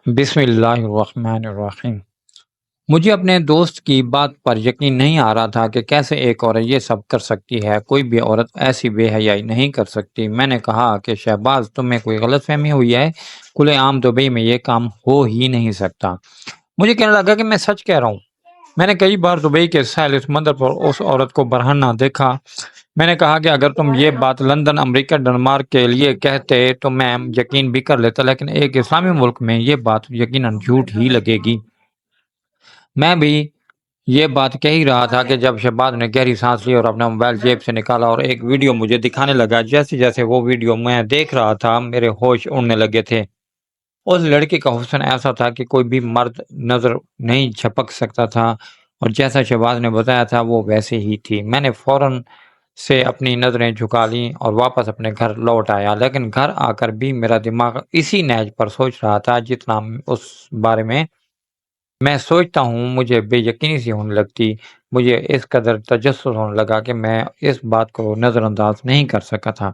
بسم اللہ الرحمن الرحیم۔ مجھے اپنے دوست کی بات پر یقین نہیں آ رہا تھا کہ کیسے ایک عورت یہ سب کر سکتی ہے۔ کوئی بھی عورت ایسی بے حیائی نہیں کر سکتی۔ میں نے کہا کہ شہباز، تمہیں کوئی غلط فہمی ہوئی ہے، کھلے عام دبئی میں یہ کام ہو ہی نہیں سکتا۔ مجھے کہنے لگا کہ میں سچ کہہ رہا ہوں، میں نے کئی بار دبئی کے ساحل سمندر پر اس عورت کو برہنہ دیکھا۔ میں نے کہا کہ اگر تم یہ بات لندن، امریکہ، ڈنمارک کے لیے کہتے تو میں یقین بھی کر لیتا، لیکن ایک اسلامی ملک میں یہ بات یقیناً جھوٹ ہی لگے گی۔ میں بھی یہ بات کہہ ہی رہا تھا کہ جب شہباز نے گہری سانس لی اور اپنا موبائل جیب سے نکالا اور ایک ویڈیو مجھے دکھانے لگا۔ جیسے جیسے وہ ویڈیو میں دیکھ رہا تھا، میرے ہوش اڑنے لگے تھے۔ اس لڑکی کا حسن ایسا تھا کہ کوئی بھی مرد نظر نہیں جھپک سکتا تھا، اور جیسا شہباز نے بتایا تھا وہ ویسے ہی تھی۔ میں نے فوراً سے اپنی نظریں جھکا لیں اور واپس اپنے گھر لوٹ آیا، لیکن گھر آ کر بھی میرا دماغ اسی نیج پر سوچ رہا تھا جتنا اس بارے میں سوچتا ہوں مجھے بے یقینی سی ہونے لگتی۔ مجھے اس قدر تجسس ہونے لگا کہ میں اس بات کو نظر انداز نہیں کر سکا تھا۔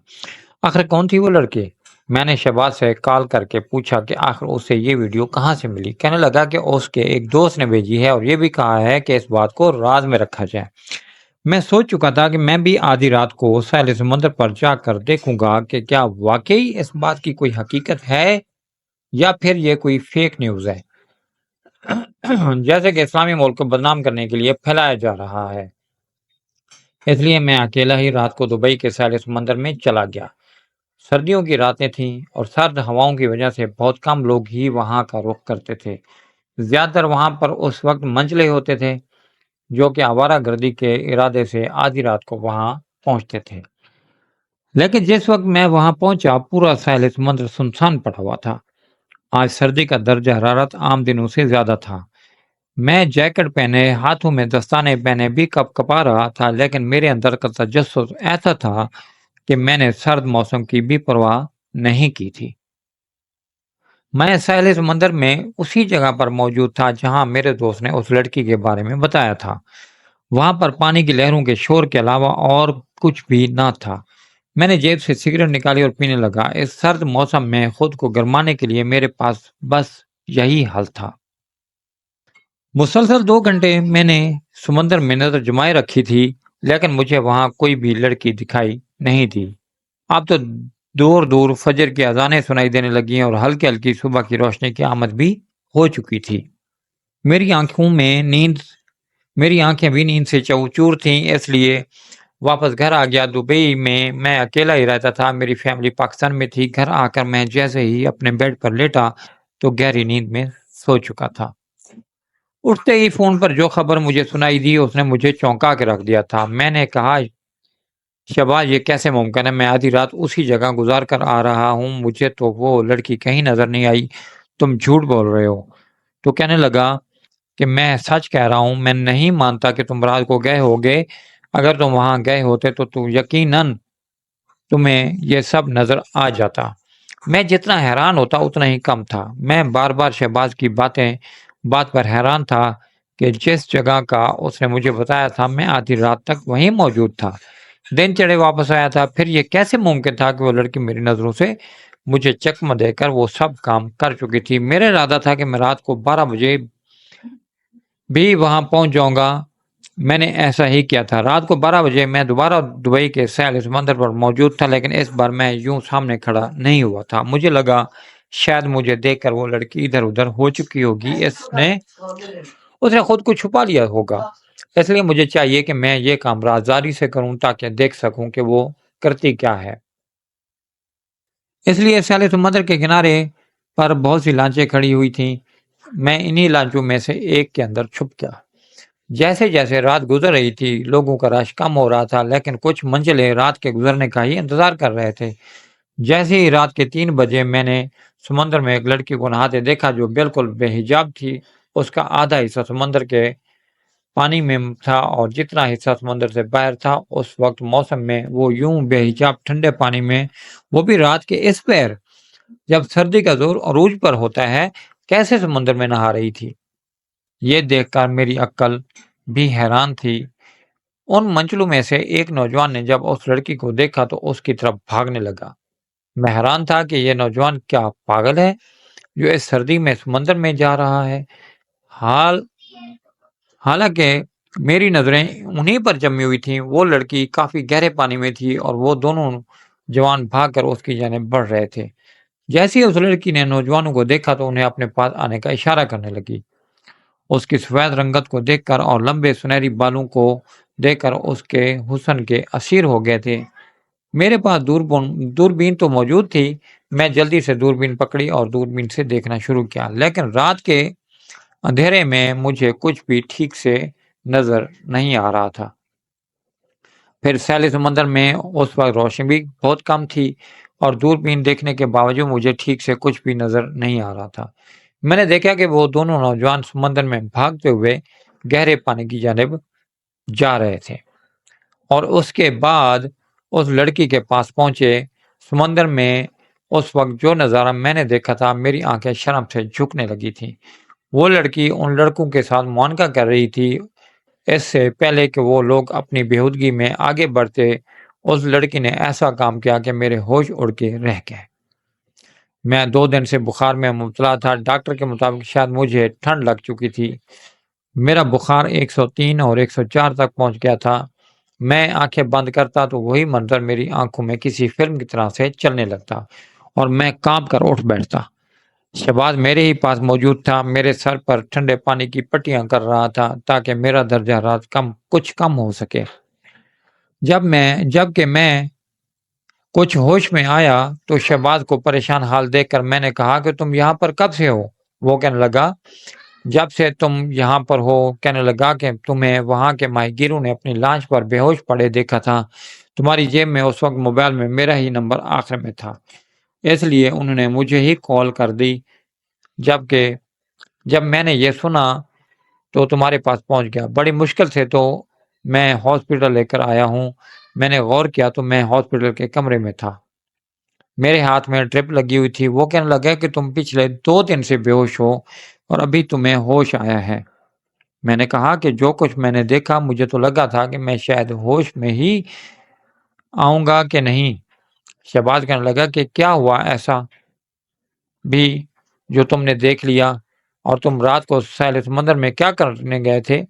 آخر کون تھی وہ لڑکی؟ میں نے شہباز سے کال کر کے پوچھا کہ آخر اسے یہ ویڈیو کہاں سے ملی۔ کہنے لگا کہ اس کے ایک دوست نے بھیجی ہے اور یہ بھی کہا ہے کہ اس بات کو راز میں رکھا جائے۔ میں سوچ چکا تھا کہ میں بھی آدھی رات کو ساحل سمندر پر جا کر دیکھوں گا کہ کیا واقعی اس بات کی کوئی حقیقت ہے یا پھر یہ کوئی فیک نیوز ہے جیسے کہ اسلامی ملک کو بدنام کرنے کے لیے پھیلایا جا رہا ہے۔ اس لیے میں اکیلا ہی رات کو دبئی کے ساحل سمندر میں چلا گیا۔ سردیوں کی راتیں تھیں اور سرد ہواؤں کی وجہ سے بہت کم لوگ ہی وہاں کا رخ کرتے تھے۔ زیادہ تر وہاں پر اس وقت منچلے ہوتے تھے جو کہ آوارہ گردی کے ارادے سے آدھی رات کو وہاں پہنچتے تھے۔ لیکن جس وقت میں وہاں پہنچا، پورا ساحل سمندر سنسان پڑا ہوا تھا۔ آج سردی کا درجہ حرارت عام دنوں سے زیادہ تھا۔ میں جیکٹ پہنے، ہاتھوں میں دستانے پہنے بھی کپ کپا رہا تھا، لیکن میرے اندر کا تجسس ایسا تھا کہ میں نے سرد موسم کی بھی پرواہ نہیں کی تھی۔ میں ساحل سمندر میں اسی جگہ پر موجود تھا جہاں میرے دوست نے اس لڑکی کے بارے میں بتایا تھا۔ وہاں پر پانی کی لہروں کے شور کے علاوہ اور کچھ بھی نہ تھا۔ میں نے جیب سے سگریٹ نکالی اور پینے لگا۔ اس سرد موسم میں خود کو گرمانے کے لیے میرے پاس بس یہی حل تھا۔ مسلسل 2 گھنٹے میں نے سمندر میں نظر جمائے رکھی تھی، لیکن مجھے وہاں کوئی بھی لڑکی دکھائی نہیں دی۔ اب تو دور دور فجر کی اذانیں سنائی دینے لگیں اور ہلکی ہلکی صبح کی روشنی کی آمد بھی ہو چکی تھی۔ میری آنکھیں بھی نیند سے چور تھیں، اس لیے واپس گھر آ گیا۔ دبئی میں اکیلا ہی رہتا تھا۔ میری فیملی پاکستان میں تھی۔ گھر آ کر میں جیسے ہی اپنے بیڈ پر لیٹا تو گہری نیند میں سو چکا تھا۔ اٹھتے ہی فون پر جو خبر مجھے سنائی دی اس نے مجھے چونکا کے رکھ دیا تھا۔ میں نے کہا، شہباز، یہ کیسے ممکن ہے؟ میں آدھی رات اسی جگہ گزار کر آ رہا ہوں، مجھے تو وہ لڑکی کہیں نظر نہیں آئی، تم جھوٹ بول رہے ہو۔ تو کہنے لگا کہ میں سچ کہہ رہا ہوں، میں نہیں مانتا کہ تم رات کو گئے ہوگے۔ اگر تم وہاں گئے ہوتے تو یقیناً تمہیں یہ سب نظر آ جاتا۔ میں جتنا حیران ہوتا اتنا ہی کم تھا۔ میں بار بار شہباز کی بات پر حیران تھا کہ جس جگہ کا اس نے مجھے بتایا تھا میں آدھی رات تک وہیں موجود تھا۔ دن چڑھے واپس آیا تھا۔ پھر یہ کیسے ممکن تھا کہ وہ لڑکی میری نظروں سے مجھے چکمہ دے کر وہ سب کام کر چکی تھی؟ میرا ارادہ تھا کہ میں رات کو 12 بجے بھی وہاں پہنچ جاؤں گا۔ میں نے ایسا ہی کیا تھا۔ رات کو 12 بجے میں دوبارہ دبئی کے ساحل سمندر پر موجود تھا، لیکن اس بار میں یوں سامنے کھڑا نہیں ہوا تھا۔ مجھے لگا شاید مجھے دیکھ کر وہ لڑکی ادھر ادھر ہو چکی ہوگی، اس نے خود کو چھپا لیا ہوگا۔ اس لیے مجھے چاہیے کہ میں یہ کام رازداری سے کروں تاکہ دیکھ سکوں کہ وہ کرتی کیا ہے۔ اس لیے ساحل سمندر کے کنارے پر بہت سی لانچیں کھڑی ہوئی تھیں۔ میں انہی لانچوں میں سے ایک کے اندر چھپ گیا۔ جیسے جیسے رات گزر رہی تھی لوگوں کا رش کم ہو رہا تھا، لیکن کچھ منزلیں رات کے گزرنے کا ہی انتظار کر رہے تھے۔ جیسے ہی رات کے 3 بجے میں نے سمندر میں ایک لڑکی کو نہاتے دیکھا جو بالکل بے حجاب تھی۔ اس کا آدھا حصہ سمندر کے پانی میں تھا اور جتنا حصہ سمندر سے باہر تھا۔ اس وقت موسم میں وہ یوں بے حجاب ٹھنڈے پانی میں، وہ بھی رات کے اس پیر جب سردی کا زور عروج پر ہوتا ہے، کیسے سمندر میں نہا رہی تھی؟ یہ دیکھ کر میری عقل بھی حیران تھی۔ ان منچلوں میں سے ایک نوجوان نے جب اس لڑکی کو دیکھا تو اس کی طرف بھاگنے لگا۔ میں حیران تھا کہ یہ نوجوان کیا پاگل ہے؟ جو اس سردی میں سمندر میں جا رہا ہے؟ حالانکہ میری نظریں انہیں پر جمی ہوئی تھیں۔ وہ لڑکی کافی گہرے پانی میں تھی اور وہ دونوں جوان بھاگ کر اس کی جانب بڑھ رہے تھے۔ جیسے ہی اس لڑکی نے نوجوانوں کو دیکھا تو انہیں اپنے پاس آنے کا اشارہ کرنے لگی۔ اس کی سفید رنگت کو دیکھ کر اور لمبے سنہری بالوں کو دیکھ کر اس کے حسن کے اسیر ہو گئے تھے۔ میرے پاس دوربین تو موجود تھی۔ میں جلدی سے دوربین پکڑی اور دوربین سے دیکھنا شروع کیا، لیکن رات کے اندھیرے میں مجھے کچھ بھی ٹھیک سے نظر نہیں آ رہا تھا۔ پھر سیل سمندر میں اس وقت روشنی بھی بہت کم تھی اور دوربین دیکھنے کے باوجود مجھے ٹھیک سے کچھ بھی نظر نہیں آ رہا تھا۔ میں نے دیکھا کہ وہ دونوں نوجوان سمندر میں بھاگتے ہوئے گہرے پانی کی جانب جا رہے تھے، اور اس کے بعد اس لڑکی کے پاس پہنچے۔ سمندر میں اس وقت جو نظارہ میں نے دیکھا تھا، میری آنکھیں شرم سے جھکنے لگی تھیں۔ وہ لڑکی ان لڑکوں کے ساتھ معانقہ کر رہی تھی۔ اس سے پہلے کہ وہ لوگ اپنی بےہودگی میں آگے بڑھتے، اس لڑکی نے ایسا کام کیا کہ میرے ہوش اڑ کے رہ گئے۔ میں 2 دن سے بخار میں مبتلا تھا۔ ڈاکٹر کے مطابق شاید مجھے ٹھنڈ لگ چکی تھی۔ میرا بخار 103 اور 104 تک پہنچ گیا تھا۔ میں آنکھیں بند کرتا تو وہی منظر میری آنکھوں میں کسی فلم کی طرح سے چلنے لگتا اور میں کانپ کر اٹھ بیٹھتا۔ شہباز میرے ہی پاس موجود تھا، میرے سر پر ٹھنڈے پانی کی پٹیاں کر رہا تھا تاکہ میرا درجہ حرارت کچھ کم ہو سکے۔ جب کہ میں کچھ ہوش میں آیا تو شہباز کو پریشان حال دیکھ کر میں نے کہا کہ تم یہاں پر کب سے ہو؟ وہ کہنے لگا جب سے تم یہاں پر ہو۔ کہنے لگا کہ تمہیں وہاں کے ماہی گیروں نے اپنی لانچ پر بے ہوش پڑے دیکھا تھا۔ تمہاری جیب میں اس وقت موبائل میں میرا ہی نمبر آخر میں تھا، اس لیے انہوں نے مجھے ہی کال کر دی۔ جب میں نے یہ سنا تو تمہارے پاس پہنچ گیا۔ بڑی مشکل سے تو میں ہاسپٹل لے کر آیا ہوں۔ میں نے غور کیا تو میں ہاسپٹل کے کمرے میں تھا، میرے ہاتھ میں ڈرپ لگی ہوئی تھی۔ وہ کہنے لگا کہ تم پچھلے 2 دن سے بے ہوش ہو اور ابھی تمہیں ہوش آیا ہے۔ میں نے کہا کہ جو کچھ میں نے دیکھا مجھے تو لگا تھا کہ میں شاید ہوش میں ہی آؤں گا کہ نہیں۔ شہباز کہنے لگا کہ کیا ہوا ایسا بھی جو تم نے دیکھ لیا، اور تم رات کو سیل سمندر میں کیا کرنے گئے تھے؟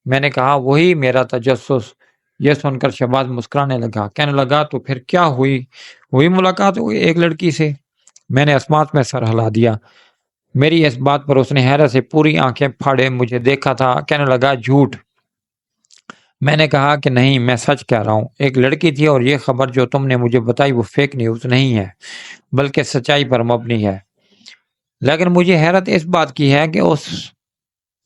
میں نے کہا وہی میرا تجسس۔ یہ سن کر شہباز مسکرانے لگا، کہنے لگا تو پھر کیا ہوئی ملاقات ہوئی ایک لڑکی سے؟ میں نے اسمات میں سر ہلا دیا۔ میری اس بات پر اس نے حیرت سے پوری آنکھیں پھاڑے مجھے دیکھا تھا۔ کہنے لگا جھوٹ۔ میں نے کہا کہ نہیں، میں سچ کہہ رہا ہوں، ایک لڑکی تھی، اور یہ خبر جو تم نے مجھے بتائی وہ فیک نیوز نہیں ہے بلکہ سچائی پر مبنی ہے۔ لیکن مجھے حیرت اس بات کی ہے کہ اس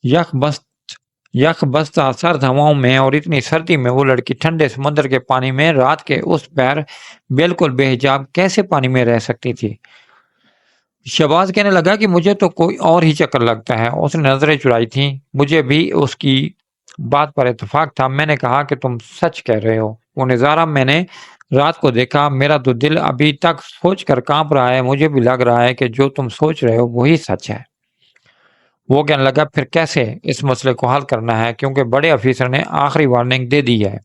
یک بستہ سرد ہواؤں میں اور اتنی سردی میں وہ لڑکی ٹھنڈے سمندر کے پانی میں رات کے اس پیر بالکل بے حجاب کیسے پانی میں رہ سکتی تھی؟ شہباز کہنے لگا کہ مجھے تو کوئی اور ہی چکر لگتا ہے۔ اس نے نظریں چرائی تھیں۔ مجھے بھی اس کی بات پر اتفاق تھا۔ میں نے کہا کہ تم سچ کہہ رہے ہو، وہ نظارہ میں نے رات کو دیکھا، میرا تو دل ابھی تک سوچ کر کانپ رہا ہے۔ مجھے بھی لگ رہا ہے کہ جو تم سوچ رہے ہو وہی سچ ہے۔ وہ کہنے لگا پھر کیسے اس مسئلے کو حل کرنا ہے، کیونکہ بڑے افیسر نے آخری وارننگ دے دی ہے۔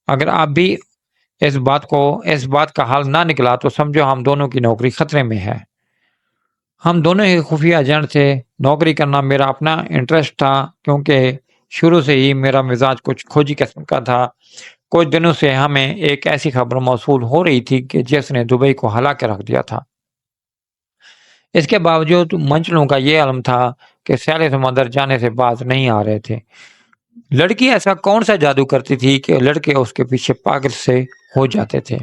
اگر اب بھی اس بات کا حل نہ نکلا تو سمجھو ہم دونوں کی نوکری خطرے میں ہے۔ ہم دونوں ہی خفیہ ایجنٹ تھے۔ نوکری کرنا میرا اپنا انٹرسٹ تھا، کیونکہ شروع سے ہی میرا مزاج کچھ کھوجی قسم کا تھا۔ کچھ دنوں سے ہمیں ایک ایسی خبر موصول ہو رہی تھی کہ جس نے دبئی کو ہلا کے رکھ دیا تھا۔ اس کے باوجود منچلوں کا یہ علم تھا کہ سیل سمندر جانے سے باز نہیں آ رہے تھے۔ لڑکی ایسا کون سا جادو کرتی تھی کہ لڑکے اس کے پیچھے پاگل سے ہو جاتے تھے؟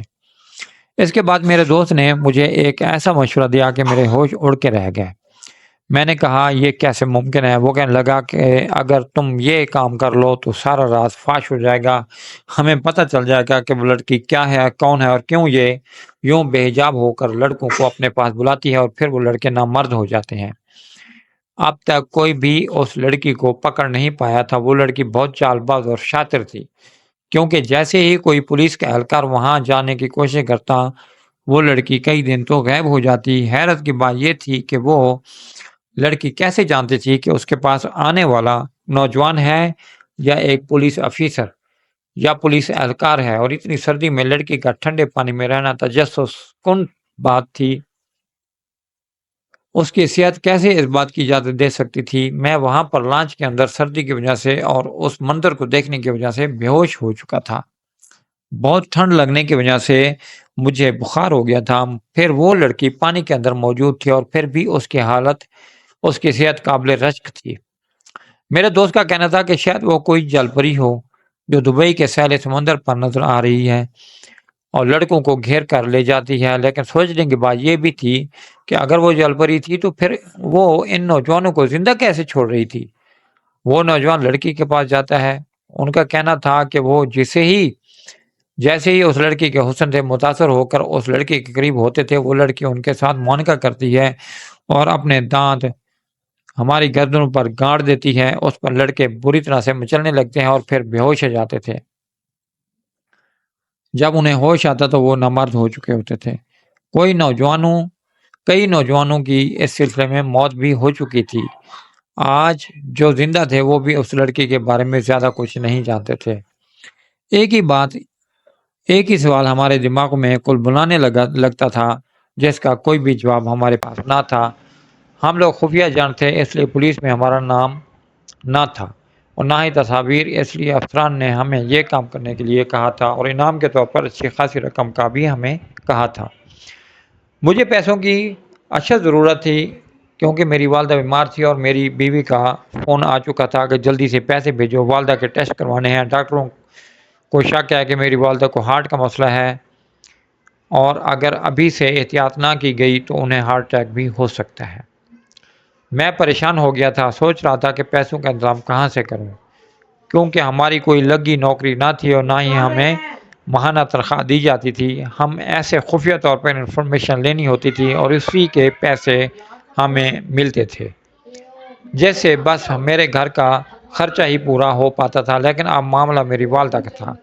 اس کے بعد میرے دوست نے مجھے ایک ایسا مشورہ دیا کہ میرے ہوش اڑ کے رہ گئے۔ میں نے کہا یہ کیسے ممکن ہے؟ وہ کہنے لگا کہ اگر تم یہ کام کر لو تو سارا راز فاش ہو جائے گا، ہمیں پتہ چل جائے گا کہ وہ لڑکی کیا ہے، کون ہے، اور کیوں یہ یوں بے حجاب ہو کر لڑکوں کو اپنے پاس بلاتی ہے، اور پھر وہ لڑکے نامرد ہو جاتے ہیں۔ اب تک کوئی بھی اس لڑکی کو پکڑ نہیں پایا تھا۔ وہ لڑکی بہت چال باز اور شاطر تھی، کیونکہ جیسے ہی کوئی پولیس کا اہلکار وہاں جانے کی کوشش کرتا، وہ لڑکی کئی دن تو غائب ہو جاتی۔ حیرت کی بات یہ تھی کہ وہ لڑکی کیسے جانتی تھی کہ اس کے پاس آنے والا نوجوان ہے یا ایک پولیس افیسر یا پولیس اہلکار ہے، اور اتنی سردی میں لڑکی کا ٹھنڈے پانی میں رہنا تجسس کن بات تھی۔ اس کی صحت کیسے اس بات کی اجازت دے سکتی تھی؟ میں وہاں پر لانچ کے اندر سردی کی وجہ سے اور اس منظر کو دیکھنے کی وجہ سے بے ہوش ہو چکا تھا۔ بہت ٹھنڈ لگنے کی وجہ سے مجھے بخار ہو گیا تھا۔ پھر وہ لڑکی پانی کے اندر موجود تھی اور پھر بھی اس کی حالت، اس کی صحت قابل رشک تھی۔ میرے دوست کا کہنا تھا کہ شاید وہ کوئی جل پری ہو جو دبئی کے سیل سمندر پر نظر آ رہی ہے اور لڑکوں کو گھیر کر لے جاتی ہے، لیکن سوچنے کی بات یہ بھی تھی کہ اگر وہ جل پری تھی تو پھر وہ ان نوجوانوں کو زندہ کیسے چھوڑ رہی تھی؟ وہ نوجوان لڑکی کے پاس جاتا ہے۔ ان کا کہنا تھا کہ وہ جیسے ہی اس لڑکی کے حسن سے متاثر ہو کر اس لڑکی کے قریب ہوتے تھے، وہ لڑکی ان کے ساتھ معانقہ کرتی ہے اور اپنے دانت ہماری گردنوں پر گاڑ دیتی ہے۔ اس پر لڑکے بری طرح سے مچلنے لگتے ہیں اور پھر بے ہوش ہو جاتے تھے۔ جب انہیں ہوش آتا تو وہ نامرد ہو چکے ہوتے تھے۔ کئی نوجوانوں کی اس سلسلے میں موت بھی ہو چکی تھی۔ آج جو زندہ تھے وہ بھی اس لڑکی کے بارے میں زیادہ کچھ نہیں جانتے تھے۔ ایک ہی سوال ہمارے دماغ میں کل بلانے لگتا تھا، جس کا کوئی بھی جواب ہمارے پاس نہ تھا۔ ہم لوگ خفیہ ایجنٹ تھے، اس لیے پولیس میں ہمارا نام نہ تھا اور نہ ہی تصاویر، اس لیے افسران نے ہمیں یہ کام کرنے کے لیے کہا تھا اور انعام کے طور پر اچھی خاصی رقم کا بھی ہمیں کہا تھا۔ مجھے پیسوں کی اشد ضرورت تھی کیونکہ میری والدہ بیمار تھی اور میری بیوی کا فون آ چکا تھا کہ جلدی سے پیسے بھیجو، والدہ کے ٹیسٹ کروانے ہیں۔ ڈاکٹروں کو شک ہے کہ میری والدہ کو ہارٹ کا مسئلہ ہے اور اگر ابھی سے احتیاط نہ کی گئی تو انہیں ہارٹ اٹیک بھی ہو سکتا ہے۔ میں پریشان ہو گیا تھا، سوچ رہا تھا کہ پیسوں کا انتظام کہاں سے کروں، کیونکہ ہماری کوئی لگی نوکری نہ تھی اور نہ ہی ہمیں ماہانہ تنخواہ دی جاتی تھی۔ ہم ایسے خفیہ طور پر انفارمیشن لینی ہوتی تھی اور اسی کے پیسے ہمیں ملتے تھے، جیسے بس میرے گھر کا خرچہ ہی پورا ہو پاتا تھا۔ لیکن اب معاملہ میری والدہ کا تھا،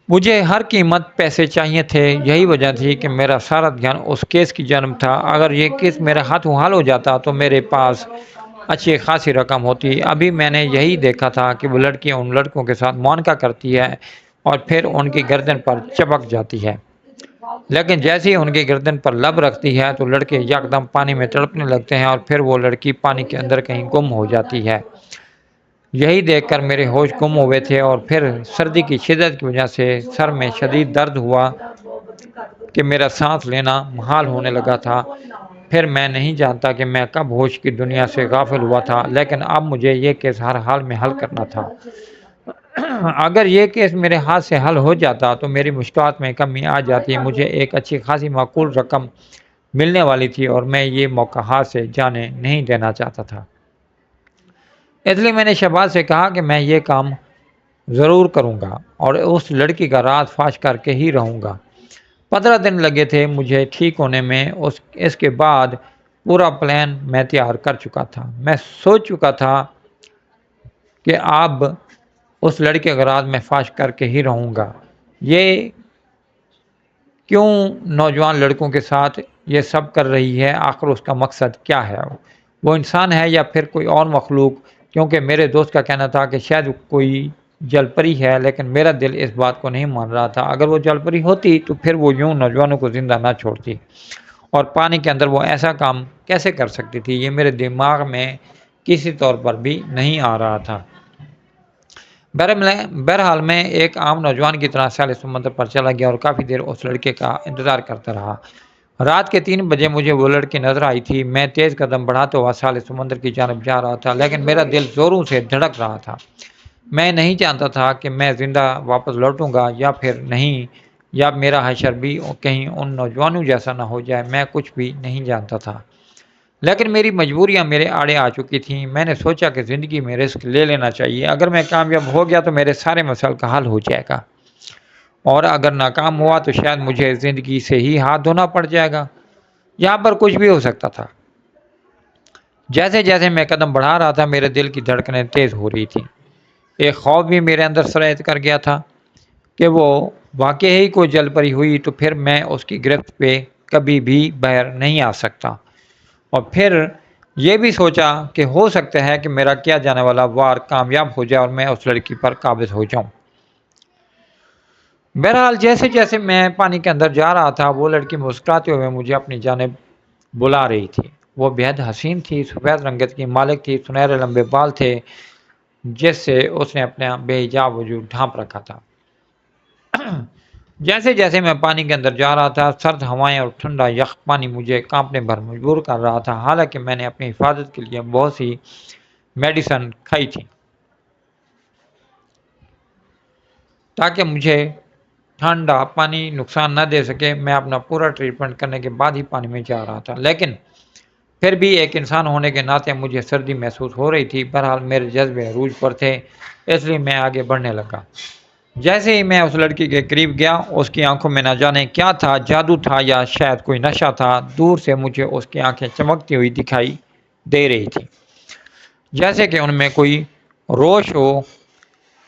مجھے ہر قیمت پیسے چاہیے تھے۔ یہی وجہ تھی کہ میرا سارا دھیان اس کیس کی جانب تھا۔ اگر یہ کیس میرے ہاتھوں حل ہو جاتا تو میرے پاس اچھی خاصی رقم ہوتی۔ ابھی میں نے یہی دیکھا تھا کہ وہ لڑکی ان لڑکوں کے ساتھ معانقہ کرتی ہے اور پھر ان کی گردن پر چپک جاتی ہے، لیکن جیسے ہی ان کی گردن پر لب رکھتی ہے تو لڑکے یکدم پانی میں تڑپنے لگتے ہیں اور پھر وہ لڑکی پانی کے اندر کہیں گم ہو جاتی ہے۔ یہی دیکھ کر میرے ہوش گم ہوئے تھے اور پھر سردی کی شدت کی وجہ سے سر میں شدید درد ہوا کہ میرا سانس لینا محال ہونے لگا تھا۔ پھر میں نہیں جانتا کہ میں کب ہوش کی دنیا سے غافل ہوا تھا، لیکن اب مجھے یہ کیس ہر حال میں حل کرنا تھا۔ اگر یہ کیس میرے ہاتھ سے حل ہو جاتا تو میری مشکلات میں کمی آ جاتی، مجھے ایک اچھی خاصی معقول رقم ملنے والی تھی اور میں یہ موقع ہاتھ سے جانے نہیں دینا چاہتا تھا۔ اس لیے میں نے شہباز سے کہا کہ میں یہ کام ضرور کروں گا اور اس لڑکی کا راز فاش کر کے ہی رہوں گا۔ 15 دن لگے تھے مجھے ٹھیک ہونے میں۔ اس کے بعد پورا پلان میں تیار کر چکا تھا۔ میں سوچ چکا تھا کہ اب اس لڑکے کا راز میں فاش کر کے ہی رہوں گا۔ یہ کیوں نوجوان لڑکوں کے ساتھ یہ سب کر رہی ہے؟ آخر اس کا مقصد کیا ہے؟ وہ انسان ہے یا پھر کوئی اور مخلوق؟ کیونکہ میرے دوست کا کہنا تھا کہ شاید کوئی جل پری ہے، لیکن میرا دل اس بات کو نہیں مان رہا تھا۔ اگر وہ جل پری ہوتی تو پھر وہ یوں نوجوانوں کو زندہ نہ چھوڑتی اور پانی کے اندر وہ ایسا کام کیسے کر سکتی تھی؟ یہ میرے دماغ میں کسی طور پر بھی نہیں آ رہا تھا۔ بہرحال میں ایک عام نوجوان کی طرح سیل سمندر پر چلا گیا اور کافی دیر اس لڑکے کا انتظار کرتا رہا۔ رات کے 3 بجے مجھے وہ لڑکی نظر آئی تھی۔ میں تیز قدم بڑھاتے ہوا سیل سمندر کی جانب جا رہا تھا، لیکن میرا دل زوروں سے دھڑک رہا تھا۔ میں نہیں جانتا تھا کہ میں زندہ واپس لوٹوں گا یا پھر نہیں، یا میرا حشر بھی کہیں ان نوجوانوں جیسا نہ ہو جائے۔ میں کچھ بھی نہیں جانتا تھا، لیکن میری مجبوریاں میرے آڑے آ چکی تھیں۔ میں نے سوچا کہ زندگی میں رسک لے لینا چاہیے۔ اگر میں کامیاب ہو گیا تو میرے سارے مسائل کا حل ہو جائے گا، اور اگر ناکام ہوا تو شاید مجھے زندگی سے ہی ہاتھ دھونا پڑ جائے گا۔ یہاں پر کچھ بھی ہو سکتا تھا۔ جیسے جیسے میں قدم بڑھا رہا تھا میرے دل کی دھڑکنیں تیز ہو رہی تھیں۔ ایک خوف بھی میرے اندر سرایت کر گیا تھا کہ وہ واقعی ہی کوئی جل پری ہوئی تو پھر میں اس کی گرفت پہ کبھی بھی باہر نہیں آ سکتا۔ اور پھر یہ بھی سوچا کہ ہو سکتا ہے کہ میرا کیا جانے والا وار کامیاب ہو جائے اور میں اس لڑکی پر قابض ہو جاؤں۔ بہرحال جیسے میں پانی کے اندر جا رہا تھا وہ لڑکی مسکراتے ہوئے مجھے اپنی جانب بلا رہی تھی۔ وہ بےحد حسین تھی، سفید رنگت کی مالک تھی، سنہرے لمبے بال تھے جس سے اس نے اپنا بے حجاب وجود ڈھانپ رکھا تھا۔ جیسے جیسے میں پانی کے اندر جا رہا تھا، سرد ہوائیں اور ٹھنڈا یخ پانی مجھے کانپنے پر مجبور کر رہا تھا، حالانکہ میں نے اپنی حفاظت کے لیے بہت سی میڈیسن کھائی تھی تاکہ مجھے ٹھنڈا پانی نقصان نہ دے سکے۔ میں اپنا پورا ٹریٹمنٹ کرنے کے بعد ہی پانی میں جا رہا تھا، لیکن پھر بھی ایک انسان ہونے کے ناطے مجھے سردی محسوس ہو رہی تھی۔ بہرحال میرے جذبے عروج پر تھے، اس لیے میں آگے بڑھنے لگا۔ جیسے ہی میں اس لڑکی کے قریب گیا، اس کی آنکھوں میں نہ جانے کیا تھا، جادو تھا یا شاید کوئی نشہ تھا۔ دور سے مجھے اس کی آنکھیں چمکتی ہوئی دکھائی دے رہی تھی، جیسے کہ ان میں کوئی روش ہو،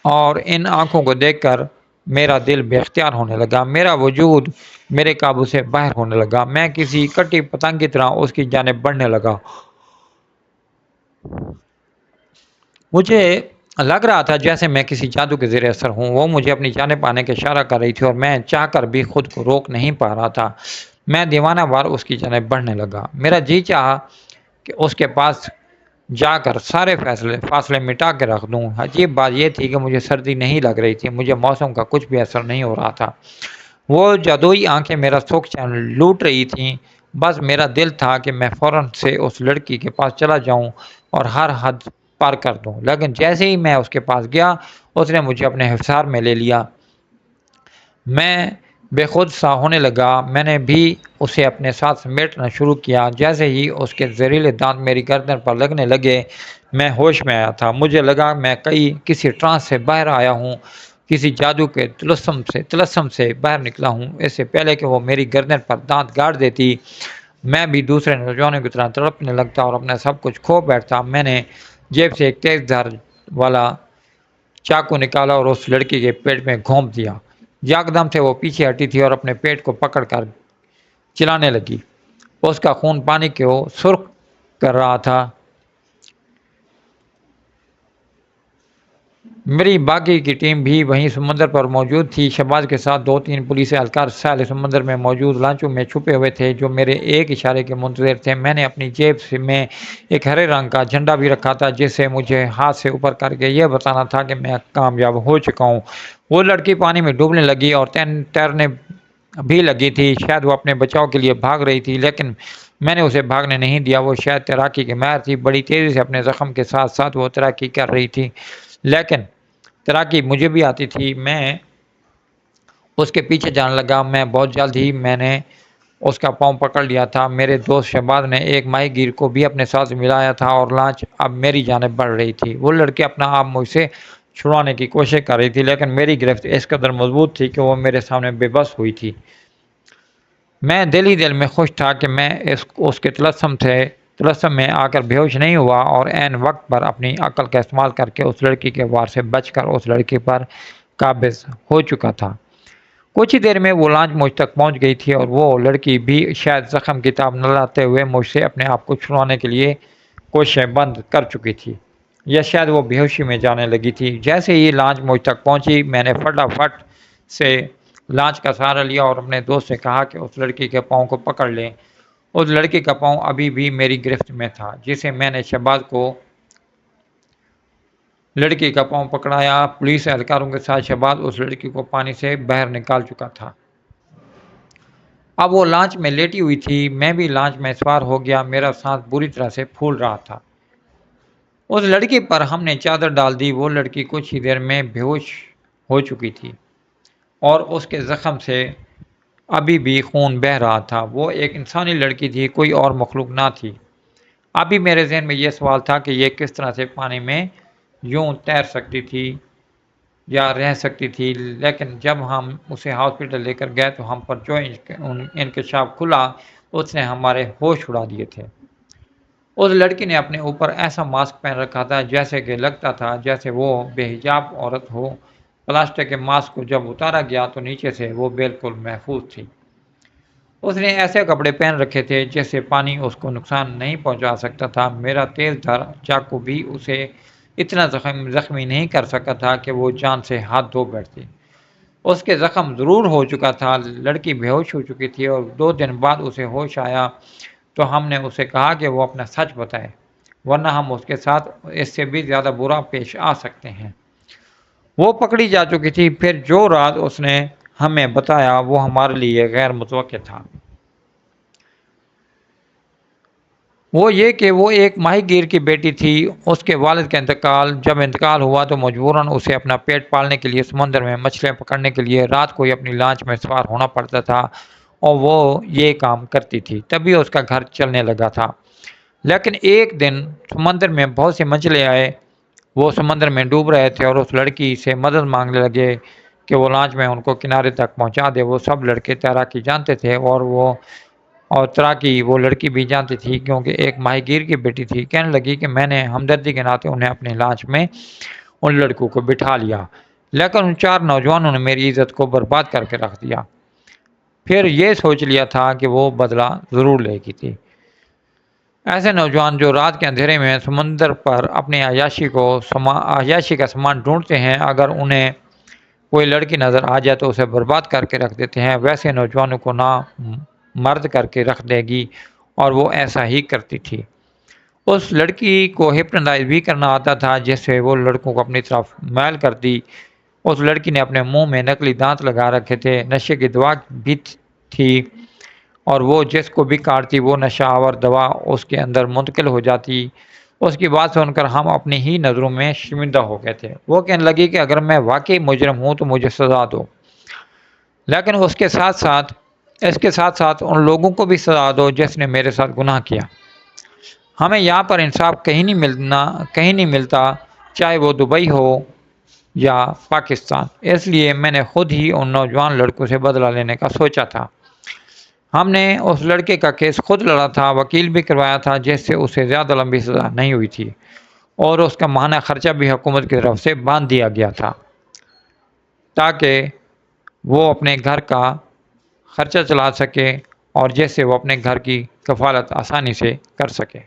اور ان آنکھوں کو دیکھ کر میرا دل بے اختیار ہونے لگا، میرا وجود میرے قابو سے باہر ہونے لگا۔ میں کسی کٹی پتنگ کی طرح اس کی جانب بڑھنے لگا۔ مجھے لگ رہا تھا جیسے میں کسی جادو کے زیر اثر ہوں۔ وہ مجھے اپنی جانب آنے کا اشارہ کر رہی تھی اور میں چاہ کر بھی خود کو روک نہیں پا رہا تھا۔ میں دیوانہ وار اس کی جانب بڑھنے لگا۔ میرا جی چاہا کہ اس کے پاس جا کر سارے فاصلے مٹا کے رکھ دوں۔ عجیب بات یہ تھی کہ مجھے سردی نہیں لگ رہی تھی، مجھے موسم کا کچھ بھی اثر نہیں ہو رہا تھا۔ وہ جادوئی آنکھیں میرا سکھ چین لوٹ رہی تھیں، بس میرا دل تھا کہ میں فوراً سے اس لڑکی کے پاس چلا جاؤں اور ہر حد پار کر دوں، لیکن جیسے ہی میں اس کے پاس گیا، اس نے مجھے اپنے حصار میں لے لیا۔ میں بے خود سا ہونے لگا، میں نے بھی اسے اپنے ساتھ سمیٹنا شروع کیا۔ جیسے ہی اس کے زہریلے دانت میری گردن پر لگنے لگے، میں ہوش میں آیا تھا۔ مجھے لگا میں کسی ٹرانس سے باہر آیا ہوں، کسی جادو کے طلسم سے باہر نکلا ہوں۔ اس سے پہلے کہ وہ میری گردن پر دانت گاڑ دیتی، میں بھی دوسرے نوجوانوں کی طرح تڑپنے لگتا اور اپنا سب کچھ کھو بیٹھتا۔ میں نے جیب سے ایک تیز دھار والا چاقو نکالا اور اس لڑکی کے پیٹ میں گھونپ دیا۔ یکدم سے وہ پیچھے ہٹی تھی اور اپنے پیٹ کو پکڑ کر چلانے لگی۔ اس کا خون پانی کو سرخ کر رہا تھا۔ میری باقی کی ٹیم بھی وہیں سمندر پر موجود تھی۔ شہباز کے ساتھ 2-3 پولیس اہلکار ساحل سمندر میں موجود لانچوں میں چھپے ہوئے تھے، جو میرے ایک اشارے کے منتظر تھے۔ میں نے اپنی جیب میں ایک ہرے رنگ کا جھنڈا بھی رکھا تھا، جس سے مجھے ہاتھ سے اوپر کر کے یہ بتانا تھا کہ میں کامیاب ہو چکا ہوں۔ وہ لڑکی پانی میں ڈوبنے لگی اور تیرنے بھی لگی تھی۔ شاید وہ اپنے بچاؤ کے لیے بھاگ رہی تھی، لیکن میں نے اسے بھاگنے نہیں دیا۔ وہ شاید تیراکی کی ماہر تھی، بڑی تیزی سے اپنے زخم کے ساتھ ساتھ وہ تیراکی کر رہی تھی، لیکن تیراکی مجھے بھی آتی تھی۔ میں اس کے پیچھے جانے لگا۔ بہت جلد ہی میں نے اس کا پاؤں پکڑ لیا تھا۔ میرے دوست شہباز نے ایک ماہی گیر کو بھی اپنے ساتھ ملایا تھا اور لانچ اب میری جانب بڑھ رہی تھی۔ وہ لڑکی اپنا آپ مجھ سے چھڑانے کی کوشش کر رہی تھی، لیکن میری گرفت اس قدر مضبوط تھی کہ وہ میرے سامنے بے بس ہوئی تھی۔ میں دل ہی دل میں خوش تھا کہ میں اس کے طلسم میں آ کر بے ہوش نہیں ہوا اور عین وقت پر اپنی عقل کا استعمال کر کے اس لڑکی کے وار سے بچ کر اس لڑکی پر قابض ہو چکا تھا۔ کچھ ہی دیر میں وہ لانچ مجھ تک پہنچ گئی تھی اور وہ لڑکی بھی شاید زخم کی تاب نہ لاتے ہوئے مجھ سے اپنے آپ کو چھڑانے کے لیے کوششیں بند کر چکی تھی، یا شاید وہ بے ہوشی میں جانے لگی تھی۔ جیسے ہی لانچ مجھ تک پہنچی، میں نے فٹافٹ سے لانچ کا سہارا لیا اور اپنے دوست سے کہا کہ اس لڑکی کے پاؤں کو پکڑ لیں۔ اس لڑکی کا پاؤں ابھی بھی میری گرفت میں تھا، جسے میں نے شہباز کو لڑکی کا پاؤں پکڑایا۔ پولیس اہلکاروں کے ساتھ شہباز اس لڑکی کو پانی سے باہر نکال چکا تھا۔ اب وہ لانچ میں لیٹی ہوئی تھی، میں بھی لانچ میں سوار ہو گیا۔ میرا سانس بری طرح سے پھول رہا تھا۔ اس لڑکی پر ہم نے چادر ڈال دی۔ وہ لڑکی کچھ ہی دیر میں بے ہوش ہو چکی تھی اور اس کے زخم سے ابھی بھی خون بہہ رہا تھا۔ وہ ایک انسانی لڑکی تھی، کوئی اور مخلوق نہ تھی۔ ابھی میرے ذہن میں یہ سوال تھا کہ یہ کس طرح سے پانی میں یوں تیر سکتی تھی یا رہ سکتی تھی، لیکن جب ہم اسے ہاسپٹل لے کر گئے تو ہم پر جو انکشاف کھلا، اس نے ہمارے ہوش اڑا دیے تھے۔ اس لڑکی نے اپنے اوپر ایسا ماسک پہن رکھا تھا جیسے کہ لگتا تھا جیسے وہ بے حجاب عورت ہو۔ پلاسٹک کے ماسک کو جب اتارا گیا تو نیچے سے وہ بالکل محفوظ تھی۔ اس نے ایسے کپڑے پہن رکھے تھے جس سے پانی اس کو نقصان نہیں پہنچا سکتا تھا۔ میرا تیز دھار چاقو بھی اسے اتنا زخمی نہیں کر سکا تھا کہ وہ جان سے ہاتھ دھو بیٹھتی۔ اس کے زخم ضرور ہو چکا تھا۔ لڑکی بے ہوش ہو چکی تھی اور 2 دن بعد اسے ہوش آیا تو ہم نے اسے کہا کہ وہ اپنا سچ بتائے، ورنہ ہم اس کے ساتھ اس سے بھی زیادہ برا پیش آ سکتے ہیں۔ وہ پکڑی جا چکی تھی۔ پھر جو راز اس نے ہمیں بتایا وہ ہمارے لیے غیر متوقع تھا۔ وہ یہ کہ وہ ایک ماہی گیر کی بیٹی تھی۔ اس کے والد کا جب انتقال ہوا تو مجبوراً اسے اپنا پیٹ پالنے کے لیے سمندر میں مچھلیاں پکڑنے کے لیے رات کو ہی اپنی لانچ میں سوار ہونا پڑتا تھا، اور وہ یہ کام کرتی تھی، تبھی اس کا گھر چلنے لگا تھا۔ لیکن ایک دن سمندر میں بہت سے مچھلے آئے، وہ سمندر میں ڈوب رہے تھے اور اس لڑکی سے مدد مانگنے لگے کہ وہ لانچ میں ان کو کنارے تک پہنچا دے۔ وہ سب لڑکے تیراکی جانتے تھے اور تیراکی وہ لڑکی بھی جانتی تھی، کیونکہ ایک ماہی گیر کی بیٹی تھی۔ کہنے لگی کہ میں نے ہمدردی کے ناطے انہیں اپنی لانچ میں ان لڑکوں کو بٹھا لیا، لیکن ان 4 نوجوانوں نے میری عزت کو برباد کر کے رکھ دیا۔ پھر یہ سوچ لیا تھا کہ وہ بدلہ ضرور لے گی تھی۔ ایسے نوجوان جو رات کے اندھیرے میں سمندر پر اپنی عیاشی کا سامان ڈھونڈتے ہیں، اگر انہیں کوئی لڑکی نظر آ جائے تو اسے برباد کر کے رکھ دیتے ہیں، ویسے نوجوانوں کو نہ مرد کر کے رکھ دے گی، اور وہ ایسا ہی کرتی تھی۔ اس لڑکی کو ہپنوٹائز بھی کرنا آتا تھا، جس سے وہ لڑکوں کو اپنی طرف میل کرتی۔ اس لڑکی نے اپنے منہ میں نقلی دانت لگا رکھے تھے، نشے کی دوا بھی تھی، اور وہ جس کو بھی کاٹتی وہ نشہ آور دوا اس کے اندر منتقل ہو جاتی۔ اس کی بات سن کر ہم اپنی ہی نظروں میں شرمندہ ہو گئے تھے۔ وہ کہنے لگی کہ اگر میں واقعی مجرم ہوں تو مجھے سزا دو، لیکن اس کے ساتھ ساتھ ان لوگوں کو بھی سزا دو جس نے میرے ساتھ گناہ کیا۔ ہمیں یہاں پر انصاف کہیں نہیں ملتا، چاہے وہ دبئی ہو یا پاکستان۔ اس لیے میں نے خود ہی ان نوجوان لڑکوں سے بدلہ لینے کا سوچا تھا۔ ہم نے اس لڑکے کا کیس خود لڑا تھا، وکیل بھی کروایا تھا، جس سے اسے زیادہ لمبی سزا نہیں ہوئی تھی، اور اس کا ماہانہ خرچہ بھی حکومت کی طرف سے باندھ دیا گیا تھا، تاکہ وہ اپنے گھر کا خرچہ چلا سکے اور جس سے وہ اپنے گھر کی کفالت آسانی سے کر سکے۔